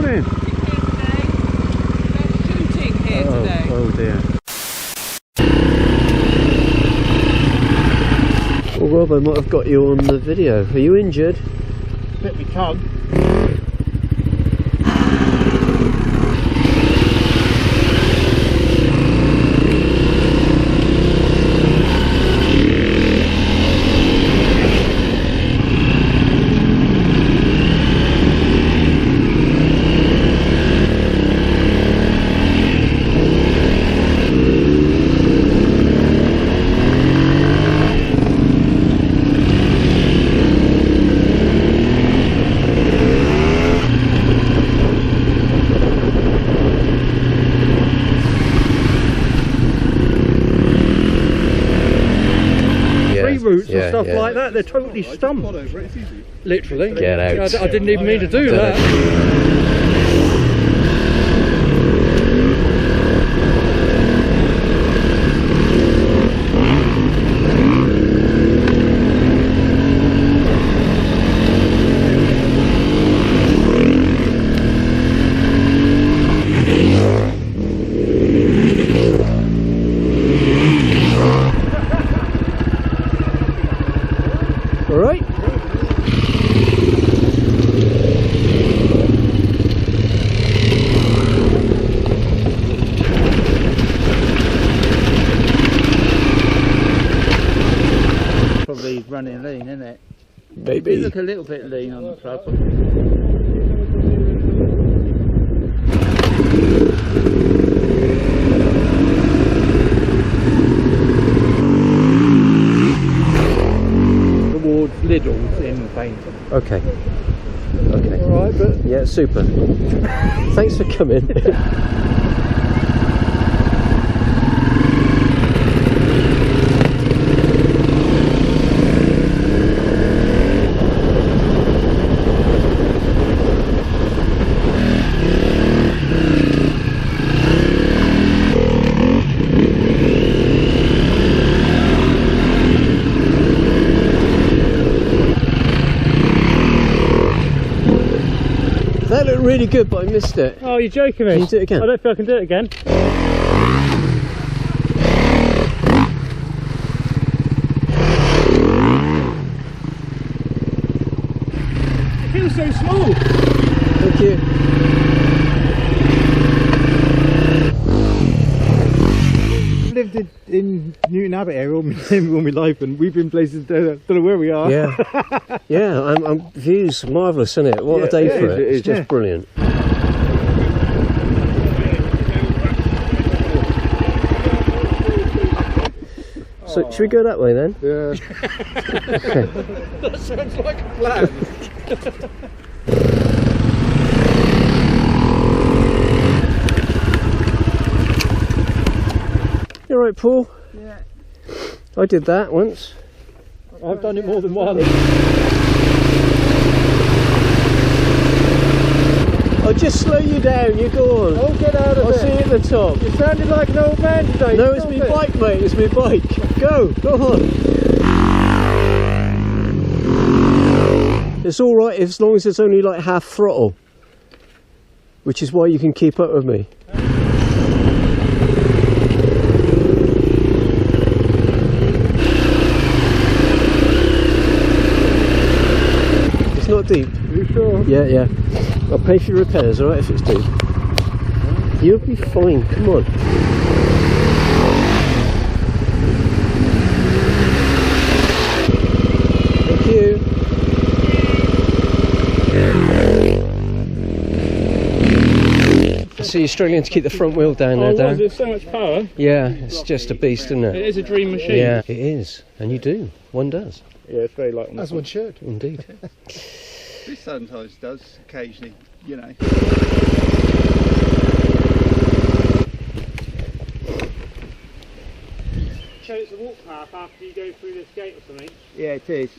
doing? Shooting here today. Oh dear. Well, Rob, I might have got you on the video. Are you injured? Bit me tongue. Roots and stuff like that, they're totally stumped. Literally. Get out. I didn't even mean to do that. Alright. Probably running lean, isn't it? Maybe. You look a little bit lean on the front. Towards Lidl's in Paynton. Okay. Okay. Alright, but Yeah, super. Thanks for coming. That looked really good, but I missed it. oh, you're joking me? Can you do it again? I don't think I can do it again. It feels so small. Thank you. I've lived in Newton Abbot area all my life, and we've been places don't know where we are. Yeah. Yeah, I'm views marvellous, isn't it? What a day for it. It's just brilliant. So, should we go that way then? Yeah. That sounds like a plan. You alright, Paul? Yeah. I did that once. I've done it more than once. I'll just slow you down, you go on. Oh, get out of I'll it. see you at the top. You're sounding like an old man today. No, it's my bike, mate, it's my bike. Go on. It's alright as long as it's only like half throttle. Which is why you can keep up with me. It's not deep. Are you sure? Yeah, yeah. I'll pay for your repairs, alright, if it's deep. You'll be fine, come on. Thank you. I see you're struggling to keep the front wheel down there, Dan. There's so much power. Yeah, it's just a beast, isn't it? It is a dream machine. Yeah, it is. And you do. One does. Yeah, it's very light. As one should. Indeed. This sometimes does, occasionally, you know. So it's a walk path after you go through this gate or something? Yeah, it is.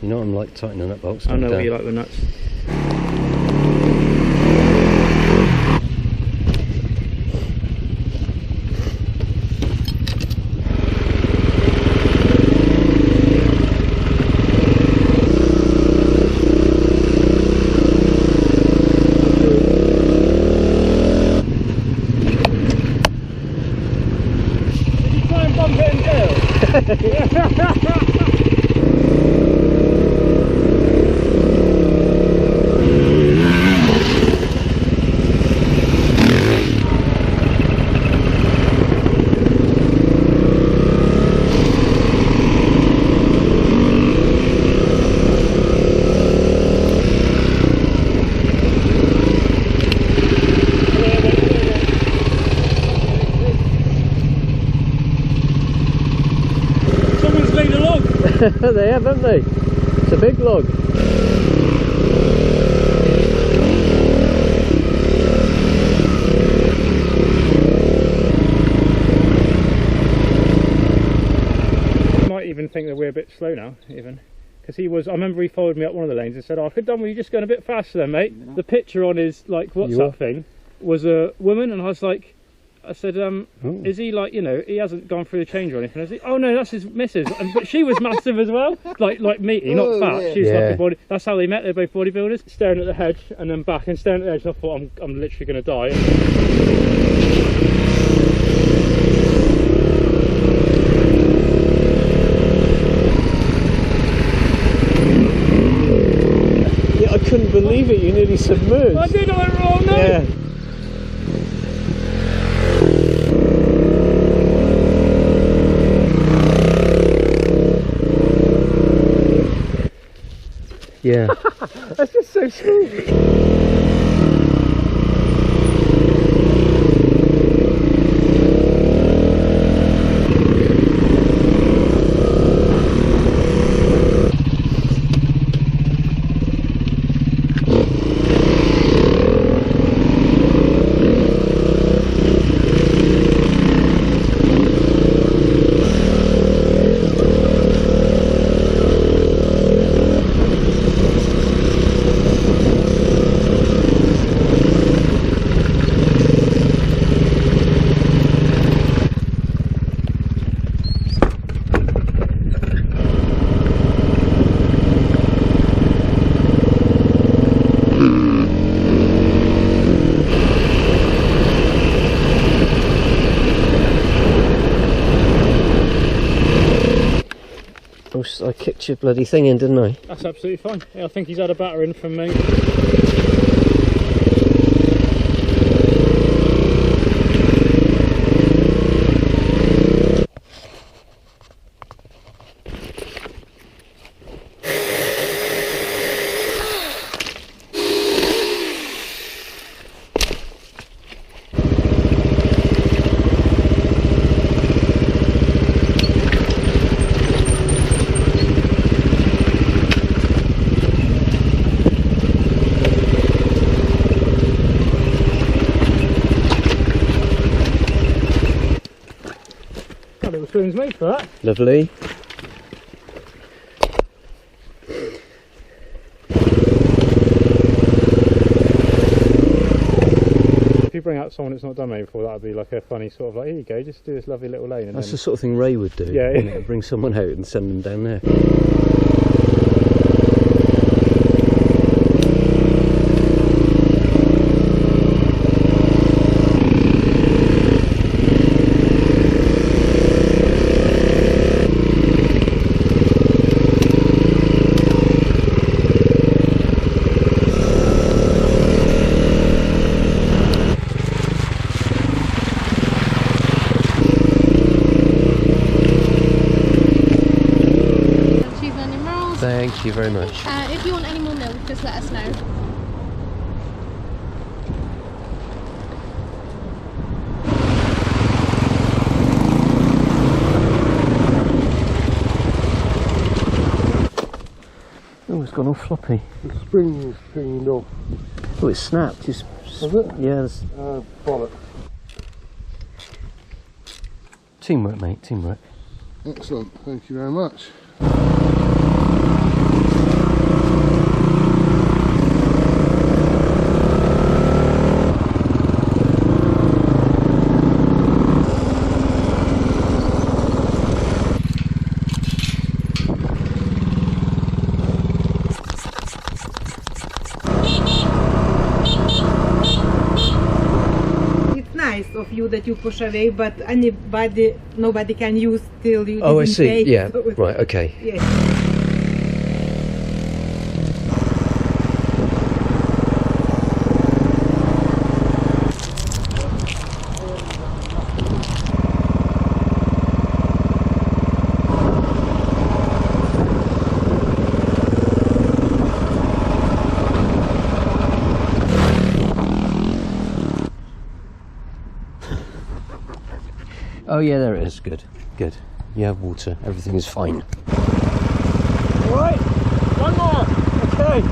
You know I'm like tightening that box. I know what you like with nuts. armpit and tail. They have, haven't they? It's a big log. Might even think that we're a bit slow now, even. Because he was, I remember he followed me up one of the lanes and said, "Oh, I could done with you just going a bit faster then, mate." Yeah. The picture on his, like, WhatsApp thing was a woman, and I was like, I said, is he like, you know, he hasn't gone through the change or anything, has he? Oh no, that's his missus. But she was massive as well, like meaty, not fat. Yeah. She was like a body. That's how they met. They're both bodybuilders. Staring at the hedge and then back and staring at the edge. And I thought, I'm literally going to die. Yeah, I couldn't believe it. You nearly submerged. I did. I went wrong. No. Yeah. Yeah. That's just so smooth. I kicked your bloody thing in, didn't I? That's absolutely fine. Yeah, I think he's had a battering from me. Spoon's made for that. Lovely. If you bring out someone that's not done it before, that would be like a funny sort of like, here you go, just do this lovely little lane. And that's the sort of thing Ray would do. Yeah, yeah. Bring someone out and send them down there. Thank you very much. If you want any more milk, just let us know. Oh, it's gone all floppy. The spring's pinged off. Oh, it's snapped. Just, has it? Yeah. Bollocks. Teamwork, mate, teamwork. Excellent, thank you very much. Of you you that you push away, but nobody can use till you Oh, I didn't see. pay. Yeah. So, Right. Okay. yes. Oh yeah, there it is. Good. Good. You have water. Everything is fine. Right, one more. Okay.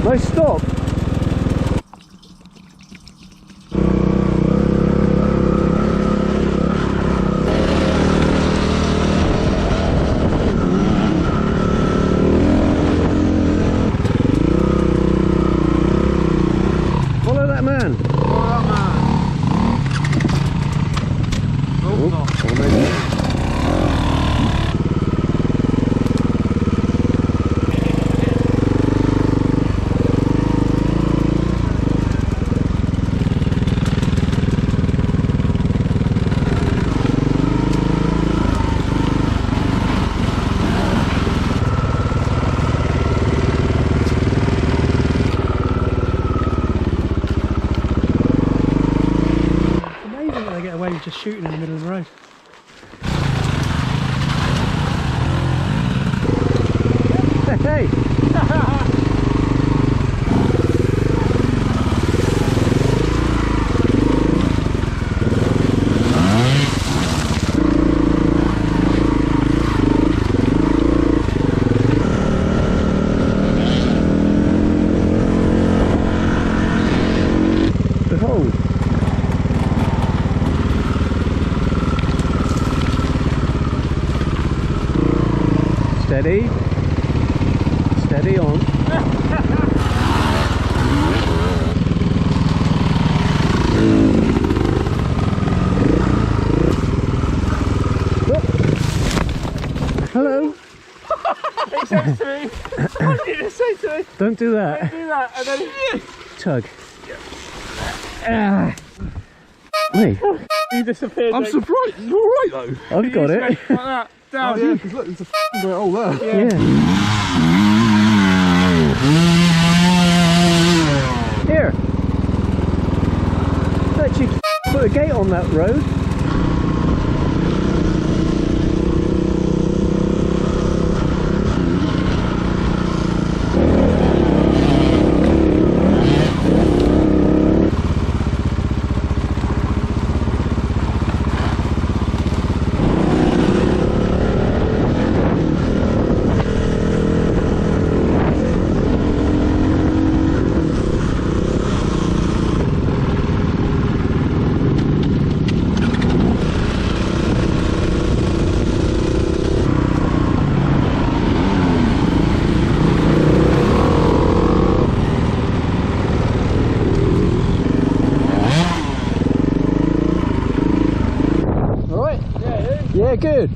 Nice stop. Follow that man. Just shooting in the middle of the road. Hey! Behold! Steady. Steady on. Hello. He says to me, what did he say to me? Don't do that. Do that and then Tug. Ah. Hey, he disappeared. I'm surprised. You're alright though. I've got it. Like that, down. Oh yeah, because look, there's a f***ing great hole there. Yeah. Here. Let you put a gate on that road. Yeah, good.